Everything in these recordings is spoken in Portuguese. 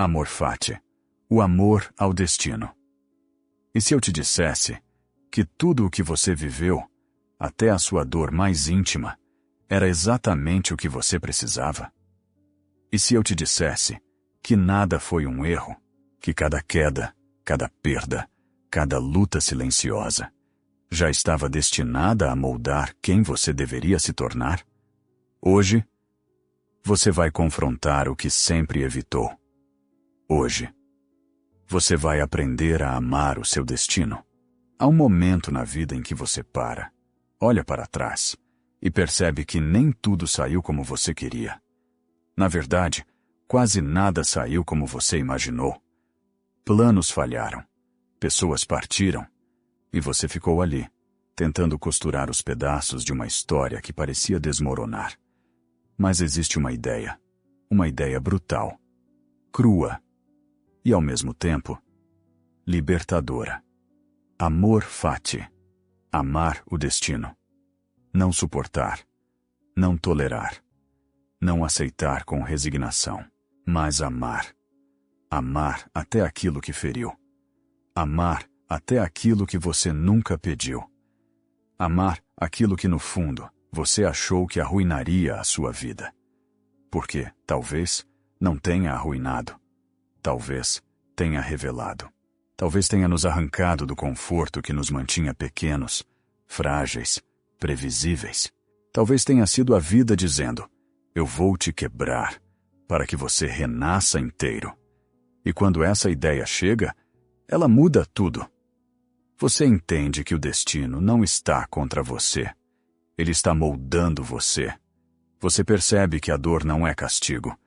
Amor fati, o amor ao destino. E se eu te dissesse que tudo o que você viveu, até a sua dor mais íntima, era exatamente o que você precisava? E se eu te dissesse que nada foi um erro, que cada queda, cada perda, cada luta silenciosa, já estava destinada a moldar quem você deveria se tornar? Hoje, você vai confrontar o que sempre evitou. Hoje, você vai aprender a amar o seu destino. Há um momento na vida em que você para, olha para trás e percebe que nem tudo saiu como você queria. Na verdade, quase nada saiu como você imaginou. Planos falharam, pessoas partiram, e você ficou ali, tentando costurar os pedaços de uma história que parecia desmoronar. Mas existe uma ideia brutal, crua e, ao mesmo tempo, libertadora. Amor fati, amar o destino. Não suportar, não tolerar, não aceitar com resignação, mas amar. Amar até aquilo que feriu. Amar até aquilo que você nunca pediu. Amar aquilo que no fundo você achou que arruinaria a sua vida. Porque, talvez, não tenha arruinado. Talvez tenha revelado. Talvez tenha nos arrancado do conforto que nos mantinha pequenos, frágeis, previsíveis. Talvez tenha sido a vida dizendo: eu vou te quebrar, para que você renasça inteiro. E quando essa ideia chega, ela muda tudo. Você entende que o destino não está contra você. Ele está moldando você. Você percebe que a dor não é castigo,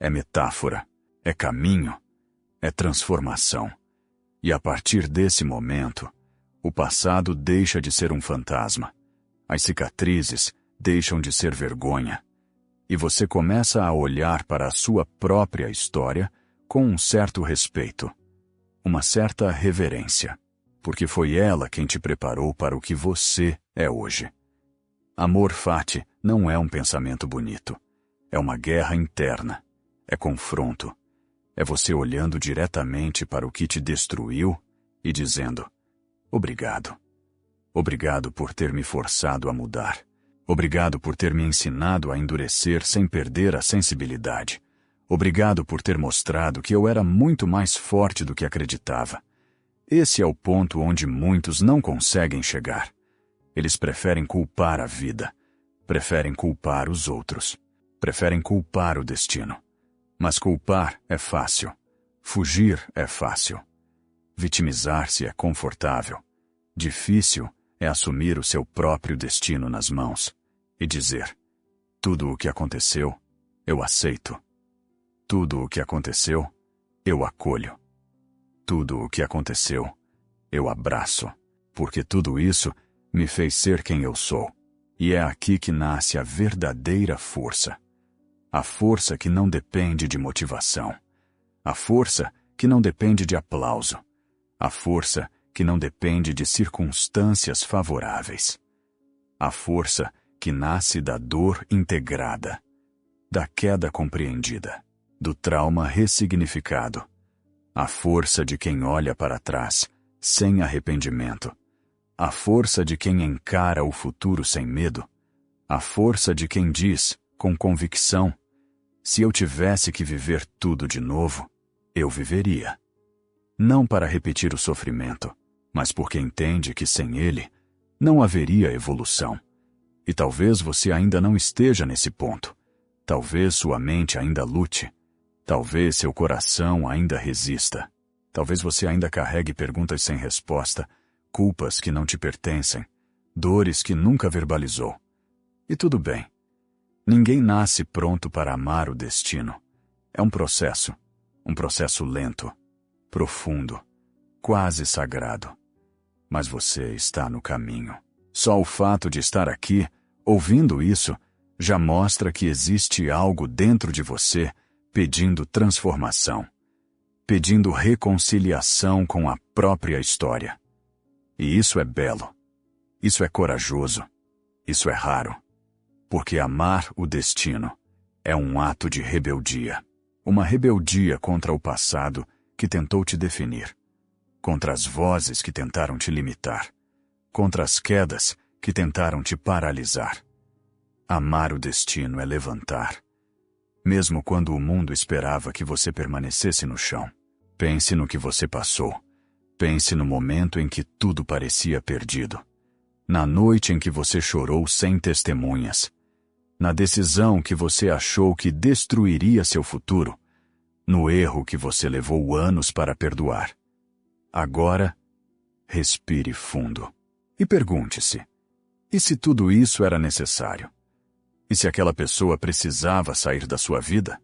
é metáfora, é caminho, é transformação. E a partir desse momento, o passado deixa de ser um fantasma. As cicatrizes deixam de ser vergonha. E você começa a olhar para a sua própria história com um certo respeito, uma certa reverência, porque foi ela quem te preparou para o que você é hoje. Amor fati não é um pensamento bonito. É uma guerra interna. É confronto. É você olhando diretamente para o que te destruiu e dizendo: obrigado. Obrigado por ter me forçado a mudar. Obrigado por ter me ensinado a endurecer sem perder a sensibilidade. Obrigado por ter mostrado que eu era muito mais forte do que acreditava. Esse é o ponto onde muitos não conseguem chegar. Eles preferem culpar a vida, preferem culpar os outros, preferem culpar o destino. Mas culpar é fácil, fugir é fácil. Vitimizar-se é confortável. Difícil é assumir o seu próprio destino nas mãos e dizer: tudo o que aconteceu, eu aceito. Tudo o que aconteceu, eu acolho. Tudo o que aconteceu, eu abraço, porque tudo isso me fez ser quem eu sou. E é aqui que nasce a verdadeira força. A força que não depende de motivação. A força que não depende de aplauso. A força que não depende de circunstâncias favoráveis. A força que nasce da dor integrada, da queda compreendida, do trauma ressignificado. A força de quem olha para trás, sem arrependimento. A força de quem encara o futuro sem medo. A força de quem diz, com convicção: se eu tivesse que viver tudo de novo, eu viveria. Não para repetir o sofrimento, mas porque entende que sem ele, não haveria evolução. E talvez você ainda não esteja nesse ponto. Talvez sua mente ainda lute. Talvez seu coração ainda resista. Talvez você ainda carregue perguntas sem resposta, culpas que não te pertencem, dores que nunca verbalizou. E tudo bem. Ninguém nasce pronto para amar o destino. É um processo lento, profundo, quase sagrado. Mas você está no caminho. Só o fato de estar aqui, ouvindo isso, já mostra que existe algo dentro de você pedindo transformação, pedindo reconciliação com a própria história. E isso é belo, isso é corajoso, isso é raro, porque amar o destino é um ato de rebeldia. Uma rebeldia contra o passado que tentou te definir, contra as vozes que tentaram te limitar, contra as quedas que tentaram te paralisar. Amar o destino é levantar. Mesmo quando o mundo esperava que você permanecesse no chão. Pense no que você passou. Pense no momento em que tudo parecia perdido. Na noite em que você chorou sem testemunhas. Na decisão que você achou que destruiria seu futuro. No erro que você levou anos para perdoar. Agora, respire fundo. E pergunte-se: e se tudo isso era necessário? E se aquela pessoa precisava sair da sua vida?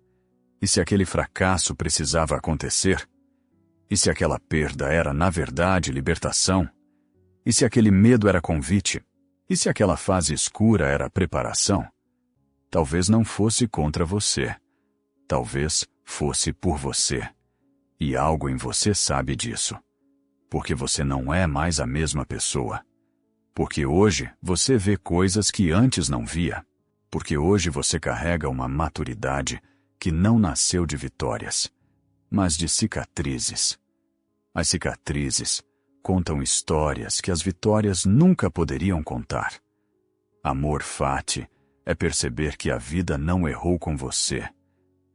E se aquele fracasso precisava acontecer? E se aquela perda era, na verdade, libertação? E se aquele medo era convite? E se aquela fase escura era preparação? Talvez não fosse contra você. Talvez fosse por você. E algo em você sabe disso. Porque você não é mais a mesma pessoa. Porque hoje você vê coisas que antes não via. Porque hoje você carrega uma maturidade que não nasceu de vitórias, mas de cicatrizes. As cicatrizes contam histórias que as vitórias nunca poderiam contar. Amor fati é perceber que a vida não errou com você.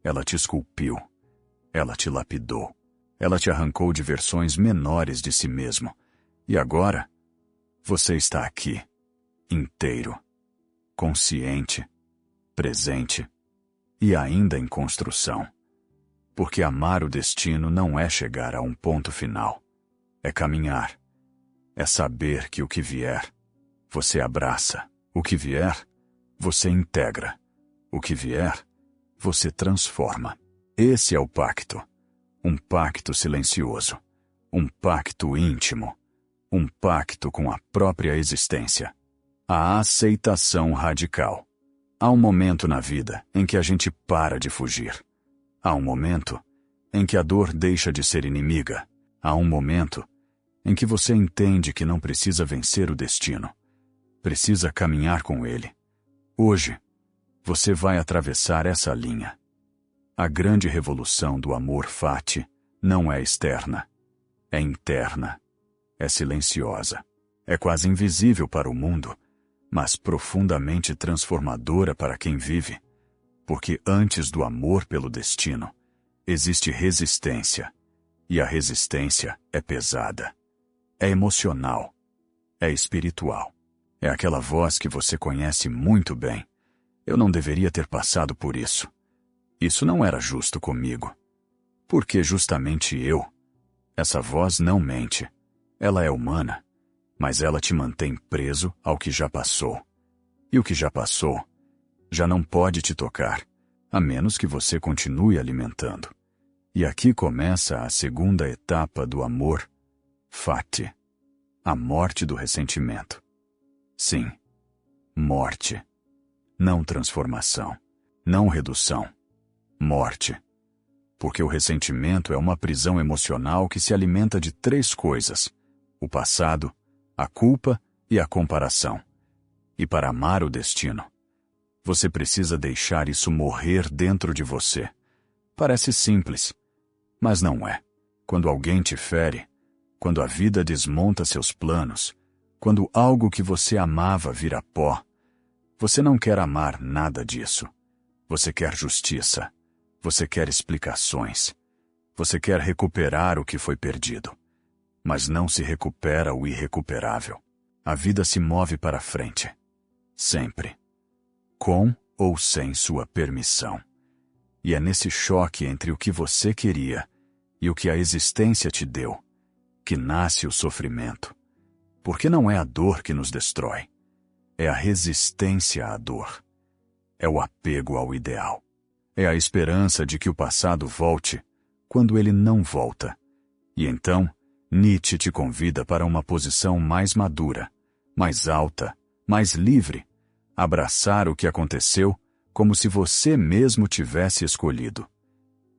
Ela te esculpiu. Ela te lapidou. Ela te arrancou de versões menores de si mesmo. E agora, você está aqui, inteiro, consciente, presente e ainda em construção. Porque amar o destino não é chegar a um ponto final. É caminhar. É saber que o que vier, você abraça. O que vier, você integra. O que vier, você transforma. Esse é o pacto. Um pacto silencioso. Um pacto íntimo. Um pacto com a própria existência. A aceitação radical. Há um momento na vida em que a gente para de fugir. Há um momento em que a dor deixa de ser inimiga. Há um momento em que você entende que não precisa vencer o destino. Precisa caminhar com ele. Hoje, você vai atravessar essa linha. A grande revolução do amor fati não é externa. É interna. É silenciosa. É quase invisível para o mundo, mas profundamente transformadora para quem vive. Porque antes do amor pelo destino, existe resistência. E a resistência é pesada. É emocional. É espiritual. É aquela voz que você conhece muito bem. Eu não deveria ter passado por isso. Isso não era justo comigo. Porque justamente eu. Essa voz não mente. Ela é humana. Mas ela te mantém preso ao que já passou. E o que já passou já não pode te tocar, a menos que você continue alimentando. E aqui começa a segunda etapa do amor fati. A morte do ressentimento. Sim, morte. Não transformação. Não redução. Morte. Porque o ressentimento é uma prisão emocional que se alimenta de 3 coisas: o passado, a culpa e a comparação. E para amar o destino, você precisa deixar isso morrer dentro de você. Parece simples, mas não é. Quando alguém te fere, quando a vida desmonta seus planos, quando algo que você amava vira pó, você não quer amar nada disso. Você quer justiça. Você quer explicações. Você quer recuperar o que foi perdido. Mas não se recupera o irrecuperável. A vida se move para frente. Sempre. Com ou sem sua permissão. E é nesse choque entre o que você queria e o que a existência te deu que nasce o sofrimento. Porque não é a dor que nos destrói. É a resistência à dor. É o apego ao ideal. É a esperança de que o passado volte quando ele não volta. E então, Nietzsche te convida para uma posição mais madura, mais alta, mais livre. Abraçar o que aconteceu como se você mesmo tivesse escolhido.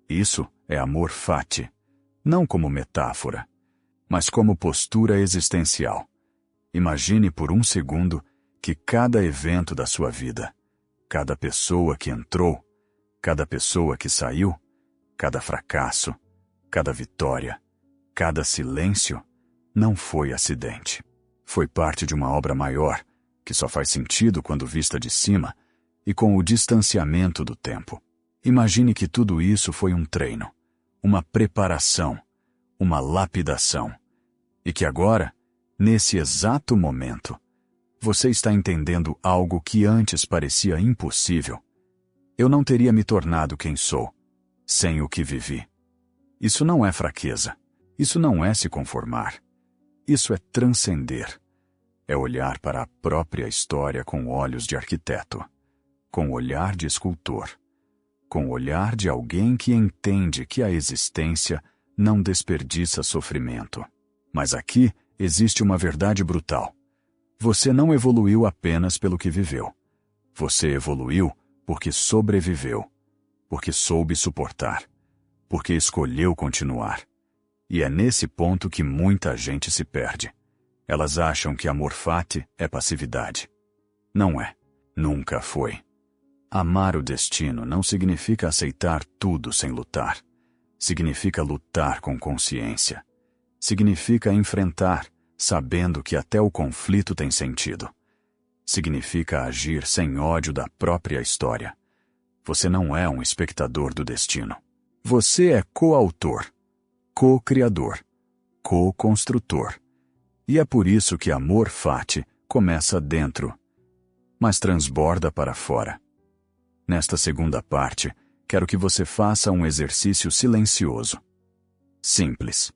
Isso é amor fati, não como metáfora, mas como postura existencial. Imagine por um segundo que cada evento da sua vida, cada pessoa que entrou, cada pessoa que saiu, cada fracasso, cada vitória, cada silêncio, não foi acidente. Foi parte de uma obra maior, que só faz sentido quando vista de cima e com o distanciamento do tempo. Imagine que tudo isso foi um treino, uma preparação, uma lapidação, e que agora, nesse exato momento, você está entendendo algo que antes parecia impossível. Eu não teria me tornado quem sou, sem o que vivi. Isso não é fraqueza. Isso não é se conformar. Isso é transcender. É olhar para a própria história com olhos de arquiteto, com o olhar de escultor, com o olhar de alguém que entende que a existência não desperdiça sofrimento. Mas aqui existe uma verdade brutal. Você não evoluiu apenas pelo que viveu. Você evoluiu porque sobreviveu, porque soube suportar, porque escolheu continuar. E é nesse ponto que muita gente se perde. Elas acham que amor fati é passividade. Não é. Nunca foi. Amar o destino não significa aceitar tudo sem lutar. Significa lutar com consciência. Significa enfrentar, sabendo que até o conflito tem sentido. Significa agir sem ódio da própria história. Você não é um espectador do destino. Você é coautor, co-criador, co-construtor. E é por isso que amor fati começa dentro, mas transborda para fora. Nesta segunda parte, quero que você faça um exercício silencioso. Simples,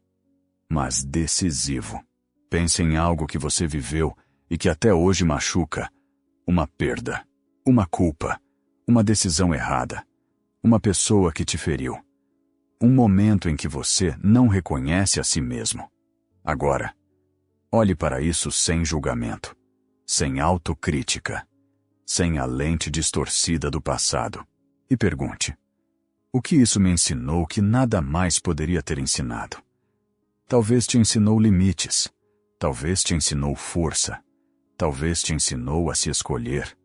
mas decisivo. Pense em algo que você viveu e que até hoje machuca. Uma perda, uma culpa, uma decisão errada, uma pessoa que te feriu. Um momento em que você não reconhece a si mesmo. Agora, olhe para isso sem julgamento, sem autocrítica, sem a lente distorcida do passado. E pergunte: o que isso me ensinou que nada mais poderia ter ensinado? Talvez te ensinou limites, talvez te ensinou força, talvez te ensinou a se escolher,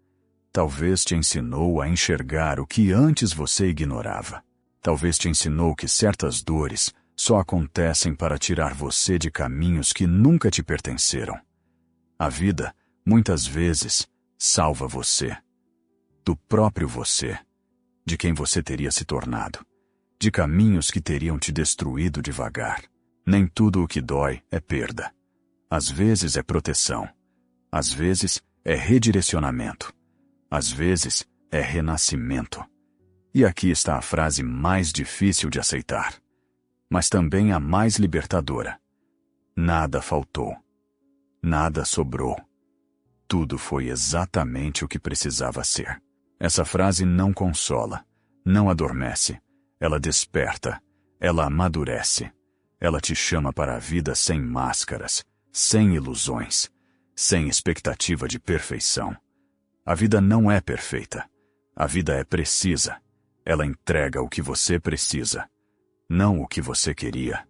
talvez te ensinou a enxergar o que antes você ignorava. Talvez te ensinou que certas dores só acontecem para tirar você de caminhos que nunca te pertenceram. A vida, muitas vezes, salva você. Do próprio você. De quem você teria se tornado. De caminhos que teriam te destruído devagar. Nem tudo o que dói é perda. Às vezes é proteção. Às vezes é redirecionamento. Às vezes é renascimento. E aqui está a frase mais difícil de aceitar, mas também a mais libertadora. Nada faltou. Nada sobrou. Tudo foi exatamente o que precisava ser. Essa frase não consola, não adormece. Ela desperta, ela amadurece. Ela te chama para a vida sem máscaras, sem ilusões, sem expectativa de perfeição. A vida não é perfeita. A vida é precisa. Ela entrega o que você precisa, não o que você queria.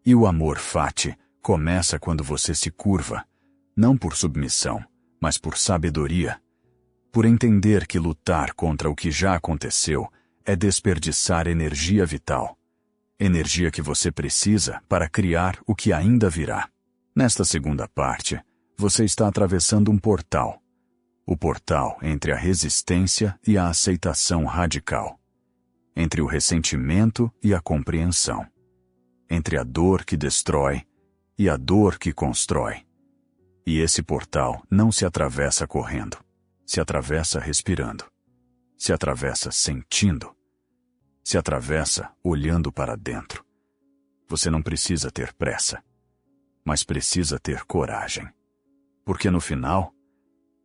E o amor fati começa quando você se curva, não por submissão, mas por sabedoria. Por entender que lutar contra o que já aconteceu é desperdiçar energia vital. Energia que você precisa para criar o que ainda virá. Nesta segunda parte, você está atravessando um portal. O portal entre a resistência e a aceitação radical. Entre o ressentimento e a compreensão. Entre a dor que destrói e a dor que constrói. E esse portal não se atravessa correndo. Se atravessa respirando. Se atravessa sentindo. Se atravessa olhando para dentro. Você não precisa ter pressa, mas precisa ter coragem. Porque no final,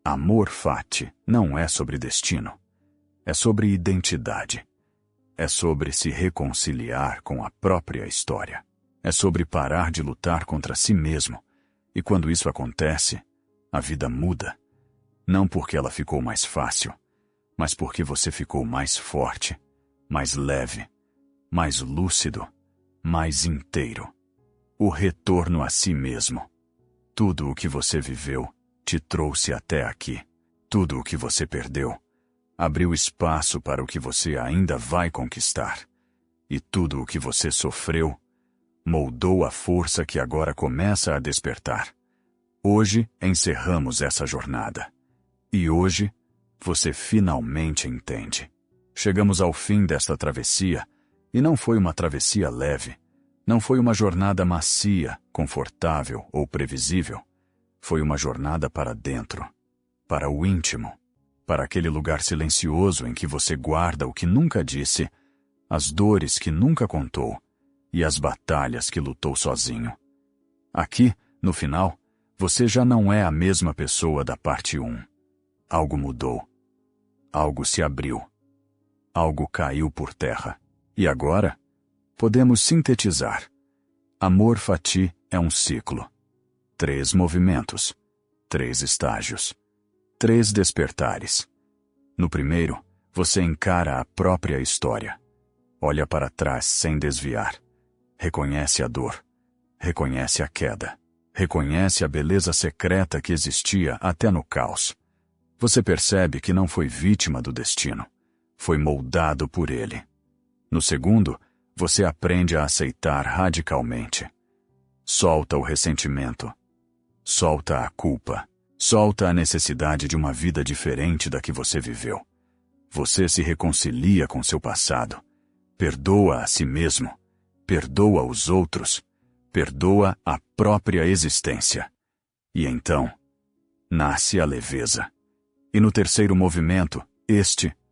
amor fati não é sobre destino. É sobre identidade. É sobre se reconciliar com a própria história. É sobre parar de lutar contra si mesmo. E quando isso acontece, a vida muda. Não porque ela ficou mais fácil, mas porque você ficou mais forte, mais leve, mais lúcido, mais inteiro. O retorno a si mesmo. Tudo o que você viveu te trouxe até aqui. Tudo o que você perdeu abriu espaço para o que você ainda vai conquistar. e tudo o que você sofreu moldou a força que agora começa a despertar. Hoje encerramos essa jornada. E hoje você finalmente entende. Chegamos ao fim desta travessia, e não foi uma travessia leve. Não foi uma jornada macia, confortável ou previsível. Foi uma jornada para dentro, para o íntimo, para aquele lugar silencioso em que você guarda o que nunca disse, as dores que nunca contou e as batalhas que lutou sozinho. Aqui, no final, você já não é a mesma pessoa da parte 1. Algo mudou. Algo se abriu. Algo caiu por terra. E agora, podemos sintetizar. Amor Fati é um ciclo. 3 movimentos. 3 estágios. 3 despertares. No primeiro, você encara a própria história. Olha para trás sem desviar. Reconhece a dor. Reconhece a queda. Reconhece a beleza secreta que existia até no caos. Você percebe que não foi vítima do destino. Foi moldado por ele. No segundo, você aprende a aceitar radicalmente. Solta o ressentimento. Solta a culpa. Solta a necessidade de uma vida diferente da que você viveu. Você se reconcilia com seu passado. Perdoa a si mesmo. Perdoa os outros. Perdoa a própria existência. E então, nasce a leveza. E no terceiro movimento,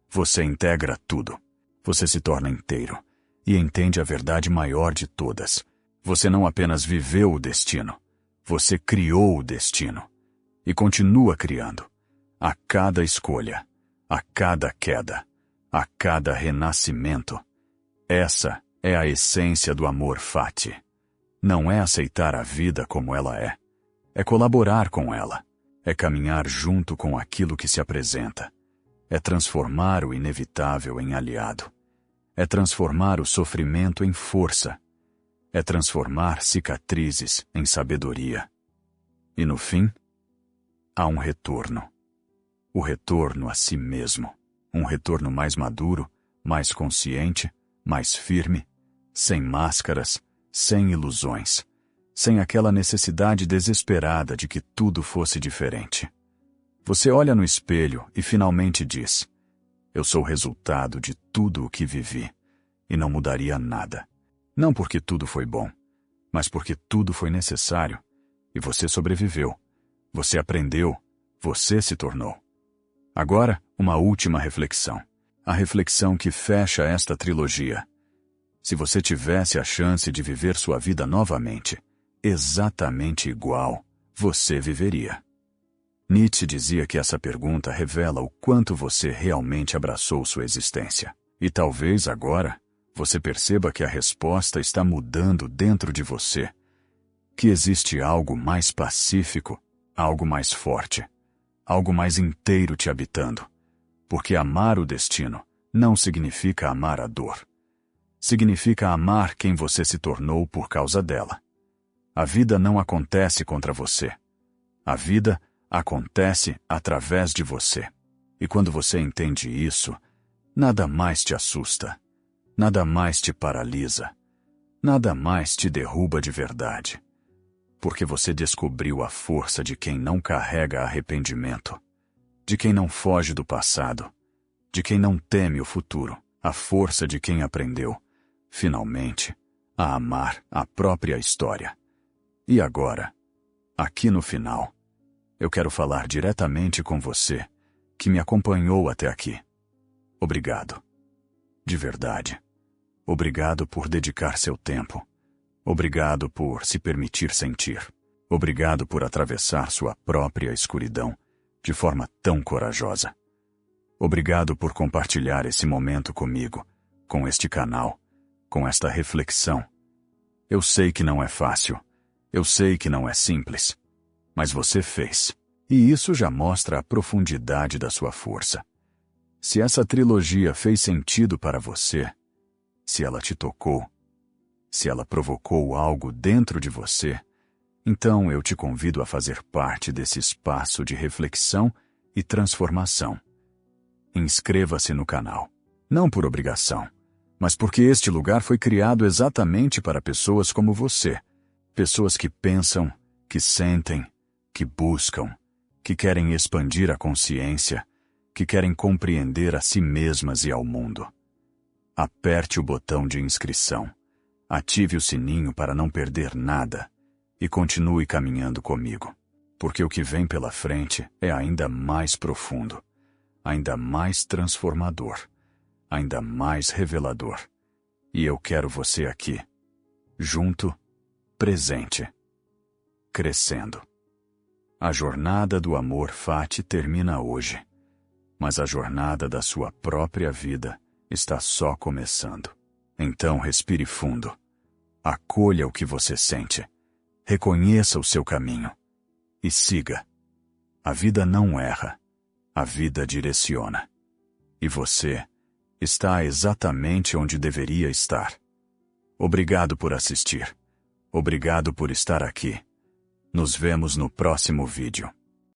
você integra tudo. Você se torna inteiro e entende a verdade maior de todas. Você não apenas viveu o destino, você criou o destino. E continua criando. A cada escolha, a cada queda, a cada renascimento. Essa é a essência do amor Fati. Não é aceitar a vida como ela é. É colaborar com ela. É caminhar junto com aquilo que se apresenta. É transformar o inevitável em aliado. É transformar o sofrimento em força. É transformar cicatrizes em sabedoria. E no fim, há um retorno. O retorno a si mesmo. Um retorno mais maduro, mais consciente, mais firme, sem máscaras, sem ilusões, sem aquela necessidade desesperada de que tudo fosse diferente. Você olha no espelho e finalmente diz: eu sou o resultado de tudo o que vivi, e não mudaria nada. Não porque tudo foi bom, mas porque tudo foi necessário, e você sobreviveu. Você aprendeu, você se tornou. Agora, uma última reflexão. A reflexão que fecha esta trilogia. Se você tivesse a chance de viver sua vida novamente, exatamente igual, você viveria. Nietzsche dizia que essa pergunta revela o quanto você realmente abraçou sua existência. E talvez agora, você perceba que a resposta está mudando dentro de você. Que existe algo mais pacífico, algo mais forte, algo mais inteiro te habitando. Porque amar o destino não significa amar a dor. Significa amar quem você se tornou por causa dela. A vida não acontece contra você. A vida acontece através de você. E quando você entende isso, nada mais te assusta. Nada mais te paralisa. Nada mais te derruba de verdade. Porque você descobriu a força de quem não carrega arrependimento. De quem não foge do passado. De quem não teme o futuro. A força de quem aprendeu, finalmente, a amar a própria história. E agora, aqui no final, eu quero falar diretamente com você, que me acompanhou até aqui. Obrigado. De verdade. Obrigado por dedicar seu tempo. Obrigado por se permitir sentir. Obrigado por atravessar sua própria escuridão de forma tão corajosa. Obrigado por compartilhar esse momento comigo, com este canal, com esta reflexão. Eu sei que não é fácil. Eu sei que não é simples. Mas você fez. E isso já mostra a profundidade da sua força. Se essa trilogia fez sentido para você, se ela te tocou, se ela provocou algo dentro de você, então eu te convido a fazer parte desse espaço de reflexão e transformação. Inscreva-se no canal, não por obrigação, mas porque este lugar foi criado exatamente para pessoas como você. Pessoas que pensam, que sentem, que buscam, que querem expandir a consciência, que querem compreender a si mesmas e ao mundo. Aperte o botão de inscrição, ative o sininho para não perder nada e continue caminhando comigo, porque o que vem pela frente é ainda mais profundo, ainda mais transformador, ainda mais revelador. E eu quero você aqui, junto, presente, crescendo. A jornada do amor Fati termina hoje, mas a jornada da sua própria vida está só começando. Então respire fundo, acolha o que você sente, reconheça o seu caminho e siga. A vida não erra, a vida direciona. E você está exatamente onde deveria estar. Obrigado por assistir. Obrigado por estar aqui. Nos vemos no próximo vídeo.